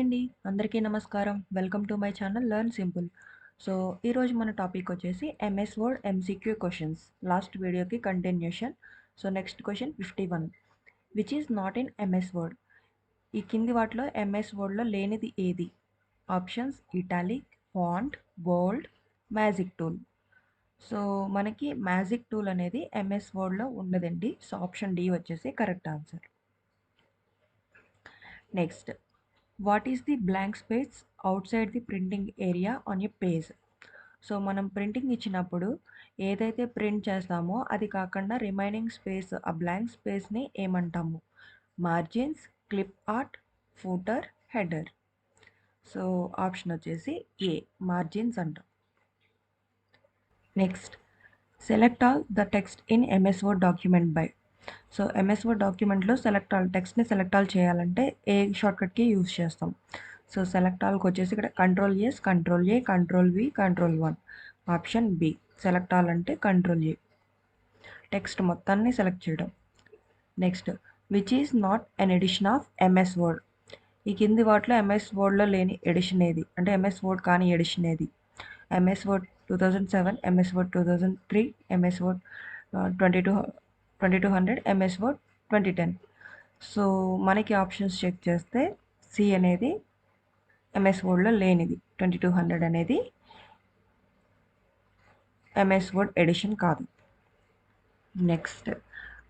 అండి. అందరికీ నమస్కారం. Welcome to my channel learn simple. So, ఈరోజు మన టాపిక్ వచ్చేసి MS Word MCQ questions. Last వీడియోకి continuation. So, next question 51. Which is not in MS Word? ఈ కింది వాటిలో ఎంఎస్ వర్డ్లో లేనిది ఏది? Options italic, font, bold, magic tool. So, మనకి మ్యాజిక్ టూల్ అనేది ఎంఎస్ వర్డ్లో ఉండదండి. సో, ఆప్షన్ డి వచ్చేసి correct answer. Next, what is the blank space outside the printing area on a page? So మనం ప్రింటింగ్ ఇచ్చినప్పుడు ఏదైతే ప్రింట్ చేస్తామో అది కాకుండా రిమైనింగ్ స్పేస్, ఆ బ్లాంక్ స్పేస్ని ఏమంటాము? Margins, clip art, footer, header. So option వచ్చేసి ఏ, మార్జిన్స్ అంటాం. Next, select all the text in MS Word document by. So MS Word డాక్యుమెంట్లో సెలెక్ట్ ఆల్ టెక్స్ట్ని సెలెక్ట్ ఆల్ చేయాలంటే ఏ షార్ట్కట్కి యూజ్ చేస్తాం? సో సెలెక్ట్ ఆల్కి వచ్చేసి ఇక్కడ control S, control A, control V, control 1. Option B, select all అంటే కంట్రోల్ ఏ, టెక్స్ట్ మొత్తాన్ని సెలెక్ట్ చేయడం. Next, which is not an edition of MS Word? ఈ కింది వాటిలో ఎంఎస్ వర్డ్లో లేని ఎడిషన్ ఏది, అంటే ఎంఎస్ వర్డ్ కాని ఎడిషన్ ఏది? MS Word 2007, MS Word 2003, MS Word 2200, MS Word 2010. So మనకి ఆప్షన్స్ చెక్ చేస్తే సి అనేది ఎంఎస్ వర్డ్లో లేనిది, 2200 అనేది ఎంఎస్ వర్డ్ ఎడిషన్ కాదు. Next,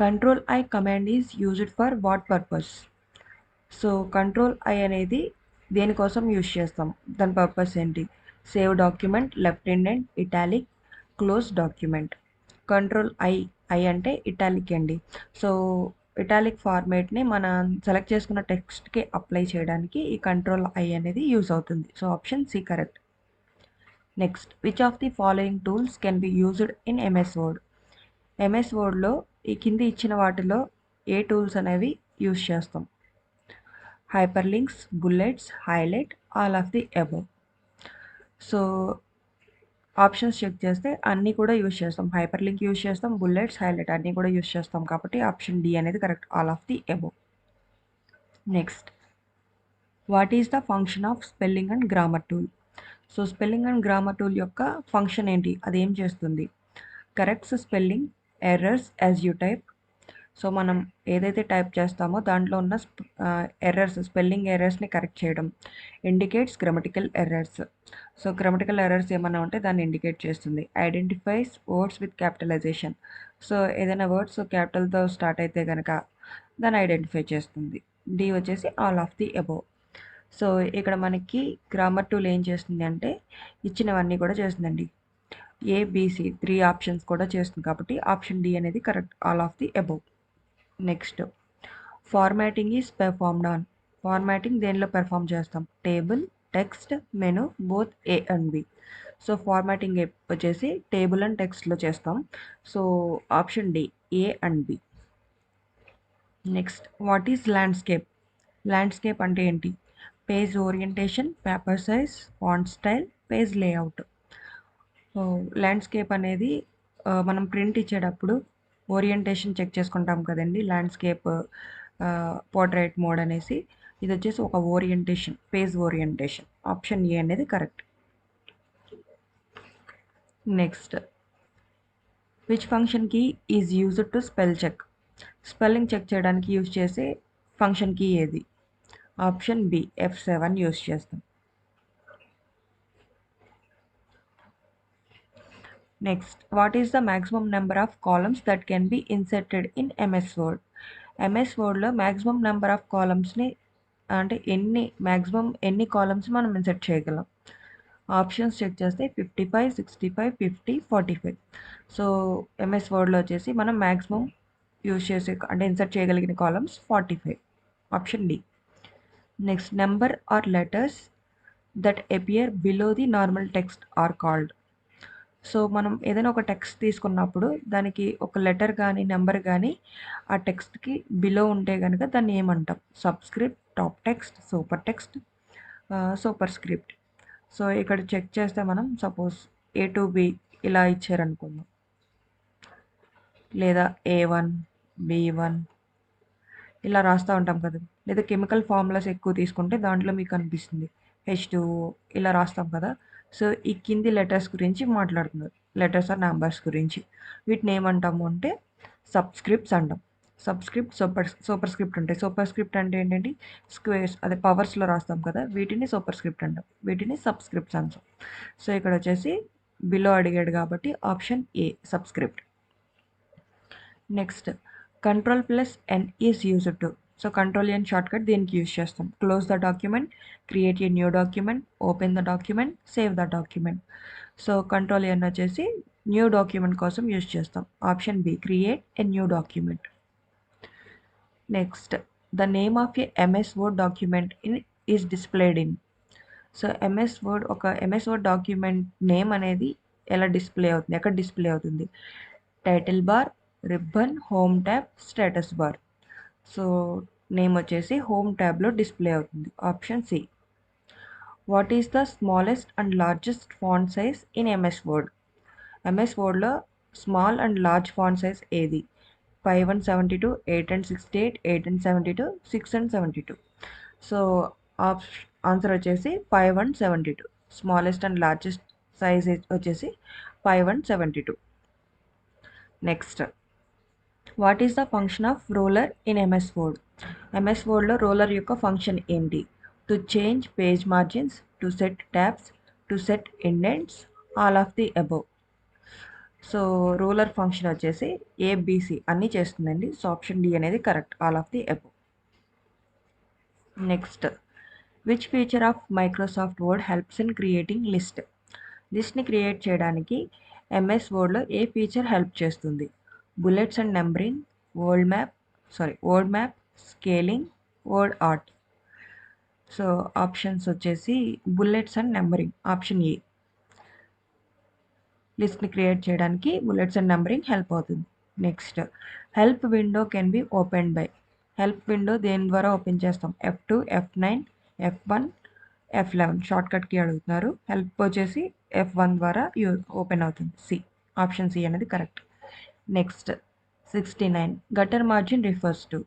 control I command is used for what purpose? So control I అనేది దేనికోసం యూజ్ చేస్తాం, దాని పర్పస్ ఏంటి? Save document, left indent, italic, close document. Control I అంటే ఇటాలిక్ అండి. సో ఇటాలిక్ ఫార్మేట్ని మనం సెలెక్ట్ చేసుకున్న టెక్స్ట్కి అప్లై చేయడానికి ఈ కంట్రోల్ ఐ అనేది యూజ్ అవుతుంది. So option C correct. Next, which of the following tools can be used in MS Word? MS వర్డ్లో ఈ కింది ఇచ్చిన వాటిలో ఏ టూల్స్ అనేవి యూజ్ చేస్తాం? Hyper links, bullets, highlight, all of the above. So options check చేస్తే అన్నీ కూడా యూజ్ చేస్తాం. హైపర్ లింక్ యూజ్ చేస్తాం, బుల్లెట్స్, హైలైట్ అన్నీ కూడా యూజ్ చేస్తాం. కాబట్టి ఆప్షన్ డి అనేది correct, all of the above. Next, what is the function of spelling and grammar tool? So spelling and grammar tool యొక్క ఫంక్షన్ ఏంటి, అది ఏం చేస్తుంది? Corrects spelling errors as you type. So మనం ఏదైతే టైప్ చేస్తామో దాంట్లో ఉన్న ఎర్రర్స్, స్పెల్లింగ్ ఎర్రర్స్ని కరెక్ట్ చేయడం. Indicates grammatical errors. So grammatical errors ఏమన్నా ఉంటే దాన్ని ఇండికేట్ చేస్తుంది. Identifies words with capitalization. So ఏదైనా వర్డ్స్ క్యాపిటల్తో స్టార్ట్ అయితే కనుక దాన్ని ఐడెంటిఫై చేస్తుంది. డి వచ్చేసి all of the above. So ఇక్కడ మనకి గ్రామర్ టూల్ ఏం చేస్తుంది అంటే ఇచ్చినవన్నీ కూడా చేస్తుందండి. ఏబిసి 3 ఆప్షన్స్ కూడా చేస్తుంది. కాబట్టి ఆప్షన్ డి అనేది correct, all of the above. Next, formatting is performed on. Formatting దేనిలో పెర్ఫామ్ చేస్తాం? Table, text, menu, both A and B. So formatting వచ్చేసి టేబుల్ అండ్ టెక్స్ట్లో చేస్తాం. So option D, A and B. Next, what is landscape? Landscape అంటే ఏంటి? Page orientation, paper size, font style, page layout. So landscape అనేది మనం print ఇచ్చేటప్పుడు orientation check చేసుకుంటాం కదండి, ల్యాండ్స్కేప్ పోర్ట్రైట్ మోడ్ అనేసి. ఇది వచ్చేసి ఒక orientation, page orientation. Option A అనేది correct. Next, which function key is used to spell check? Spelling check చేయడానికి యూజ్ చేసే ఫంక్షన్ కీ ఏది? ఆప్షన్ బి, F7 యూజ్ చేస్తాం. Next, what is the maximum number of columns that can be inserted in MS Word? MS వర్డ్లో maximum number of కాలమ్స్ని, అంటే maximum ఎన్ని columns మనం insert చేయగలం? ఆప్షన్స్ చెక్ చేస్తే 55, 65, 50, 45. సో ఎంఎస్ వర్డ్లో వచ్చేసి మనం మ్యాక్సిమం యూజ్ చేసే, అంటే ఇన్సర్ట్ చేయగలిగిన columns 45. Option D. Next, number or letters that appear below the normal text are called. So మనం ఏదైనా ఒక టెక్స్ట్ తీసుకున్నప్పుడు దానికి ఒక లెటర్ కానీ నెంబర్ కానీ ఆ టెక్స్ట్కి బిలో ఉంటే కనుక దాన్ని ఏమంటాం? Subscript, top text, super text, super script. So ఇక్కడ చెక్ చేస్తే మనం సపోజ్ ఏ టు బి ఇలా ఇచ్చారనుకుందాం, లేదా A1, B1, ఇలా రాస్తూ ఉంటాం కదా, లేదా కెమికల్ ఫార్ములాస్ ఎక్కువ తీసుకుంటే దాంట్లో మీకు కనిపిస్తుంది H2O ఇలా రాస్తాం కదా. సో ఈ కింది లెటర్స్ గురించి మాట్లాడుతున్నారు, లెటర్స్ ఆర్ నెంబర్స్ గురించి. వీటిని ఏమంటాము అంటే సబ్స్క్రిప్ట్స్ అంటాం. సబ్స్క్రిప్ట్, సూపర్ స్క్రిప్ట్ ఉంటాయి. సూపర్ స్క్రిప్ట్ అంటే ఏంటంటే స్క్వేర్స్, అదే పవర్స్లో రాస్తాం కదా, వీటిని సూపర్ స్క్రిప్ట్ అంటాం, వీటిని సబ్స్క్రిప్ట్స్ అంటాం. సో ఇక్కడ వచ్చేసి బిలో అడిగాడు కాబట్టి option A subscript. Next control plus N is used to. So control N shortcut దీనికి యూజ్ చేస్తాం. Close the document, create a new document, open the document, save the document. So control N వచ్చేసి new document కోసం use చేస్తాం. Option B create a new document. Next the name of a MS Word document is displayed in. So MS Word document name అనేది ఎలా display అవుతుంది, ఎక్కడ display అవుతుంది? Title bar, ribbon, home tab, status bar. So name వచ్చేసి home ట్యాబ్లో display అవుతుంది. Option C. What is the smallest and largest font size in MS Word? MS వర్డ్లో small and large font size ఏది? 5 and 72, 8 and 68, 8 and 72, 6 and 72. So answer వచ్చేసి 5 and 72. Smallest and largest size వచ్చేసి 5 and 72. Next what is the function of roller in MS Word? MS వర్డ్లో roller యొక్క function ఏంటి? To change page margins, to set tabs, to set indents, all of the above. So roller function వచ్చేసి ABC అన్నీ చేస్తుందండి. So option D అనేది correct, all of the above. Next which feature of Microsoft word helps in creating list? లిస్ట్ని create చేయడానికి MS వర్డ్లో ఏ feature help చేస్తుంది? Bullets and numbering, word map, scaling, word art. So options వచ్చేసి bullets and numbering, option A. లిస్ట్ని create చేయడానికి bullets and numbering help అవుతుంది. Next help window can be open by. Help window దేని ద్వారా open చేస్తాం? F2, F9, F1, F11 షార్ట్కట్కి అడుగుతున్నారు. Help వచ్చేసి F1 ద్వారా ఓపెన్ అవుతుంది. సి, ఆప్షన్ సి అనేది correct. Next 69 gutter margin refers to.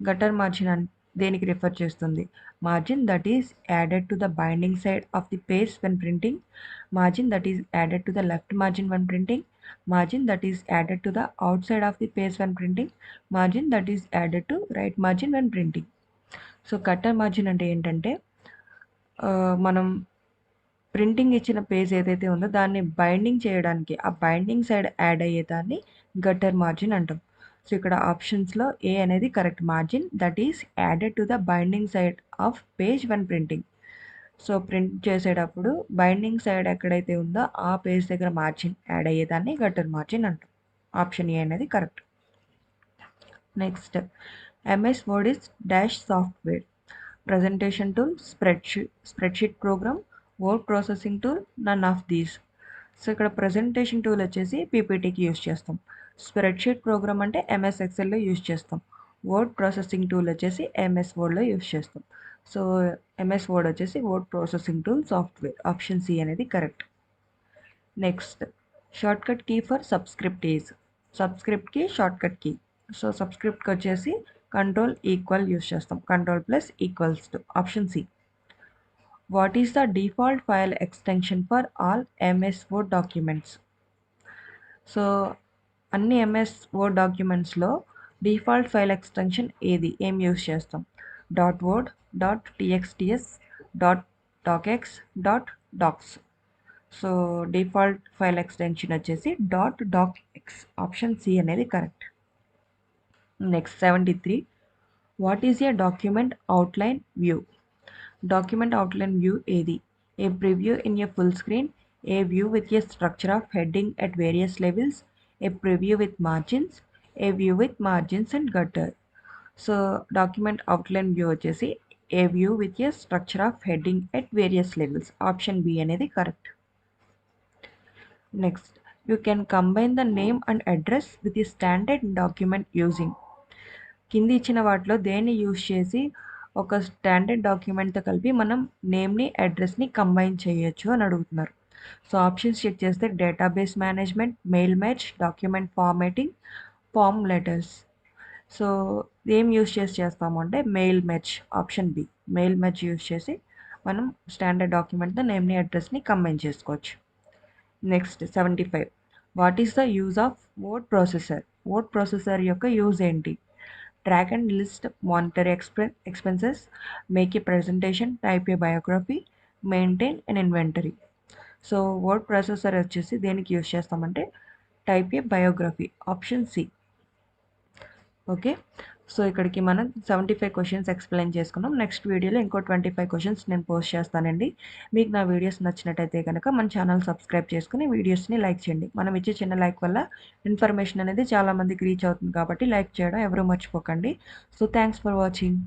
Gutter margin దేనికి రిఫర్ చేస్తుంది? Margin that is added to the binding side of the page when printing, margin that is added to the left margin when printing, margin that is added to the out side of the page when printing, margin that is added to right margin when printing. So gutter margin అంటే ఏంటంటే మనం printing ఇచ్చిన page ఏదైతే ఉందో దాన్ని binding చేయడానికి ఆ binding side add అయ్యేదాన్ని గటర్ మార్జిన్ అంటాం. సో ఇక్కడ ఆప్షన్స్లో ఏ అనేది correct, margin that is added to the binding side of page one printing. So print చేసేటప్పుడు బైండింగ్ సైడ్ ఎక్కడైతే ఉందో ఆ పేజ్ దగ్గర మార్జిన్ యాడ్ అయ్యేదాన్ని గటర్ మార్జిన్ అంటాం. ఆప్షన్ ఏ అనేది correct. Next MS Word is dash software, presentation tool, spreadsheet program, word processing tool, none of these. So ఇక్కడ presentation tool వచ్చేసి పీపీటీకి యూజ్ చేస్తాం. స్ప్రెడ్షీట్ ప్రోగ్రామ్ అంటే ఎంఎస్ ఎక్సెల్లో use చేస్తాం. Word processing tool వచ్చేసి MS వర్డ్లో use చేస్తాం. సో ఎంఎస్ వర్డ్ వచ్చేసి word processing tool software, option C అనేది correct. Next shortcut key for subscript is. సబ్స్క్రిప్ట్కి షార్ట్కట్ కీ. సో సబ్స్క్రిప్ట్కి వచ్చేసి కంట్రోల్ ఈక్వల్ యూజ్ చేస్తాం, control plus equals to, option C. What is the default file extension for all MS word documents? So అన్ని MS word డాక్యుమెంట్స్లో default file extension ఏది, ఏం use చేస్తాం? .word, .txts, .docx, .docs. So default file extension వచ్చేసి .docx, option C అనేది correct. Next 73 what is a document outline view? Document outline view ఏది? A preview in a full screen, a view with a structure of heading at various levels, a preview with margins, a view with margins and gutter. So document outline view వచ్చేసి a view with a structure of heading at various levels, option B అనేది correct. Next you can combine the name and address with a standard document using. కింది ఇచ్చిన వాటిలో దేన్ని use చేసి ఒక standard డాక్యుమెంట్తో కలిపి మనం నేమ్ని అడ్రస్ని కంబైన్ చేయొచ్చు అని అడుగుతున్నారు. సో ఆప్షన్స్ చెక్ చేస్తే database management, mail merge, document formatting, form letters. So ఏం యూస్ చేసి చేస్తాము అంటే mail merge, option B mail merge use చేసి మనం స్టాండర్డ్ డాక్యుమెంట్తో నేమ్ని అడ్రస్ని కంబైన్ చేసుకోవచ్చు. Next 75, what is the use of word processor? Word processor యొక్క యూజ్ ఏంటి? Track and list monetary expenses, make a presentation, type a biography, maintain and inventory. So word processor వచ్చేసి దేనికి యూజ్ చేస్తామంటే type a biography, option C. Okay, so ఇక్కడికి మనం 75 questions explain చేసుకున్నాం. Next వీడియోలో ఇంకో 25 క్వశ్చన్స్ నేను పోస్ట్ చేస్తానండి. మీకు నా వీడియోస్ నచ్చినట్టయితే కనుక మన ఛానల్ సబ్స్క్రైబ్ చేసుకుని వీడియోస్ని లైక్ చేయండి. మనం ఇచ్చే చిన్న లైక్ వల్ల ఇన్ఫర్మేషన్ అనేది చాలామందికి రీచ్ అవుతుంది కాబట్టి లైక్ చేయడం ఎవరు మర్చిపోకండి. So thanks for watching.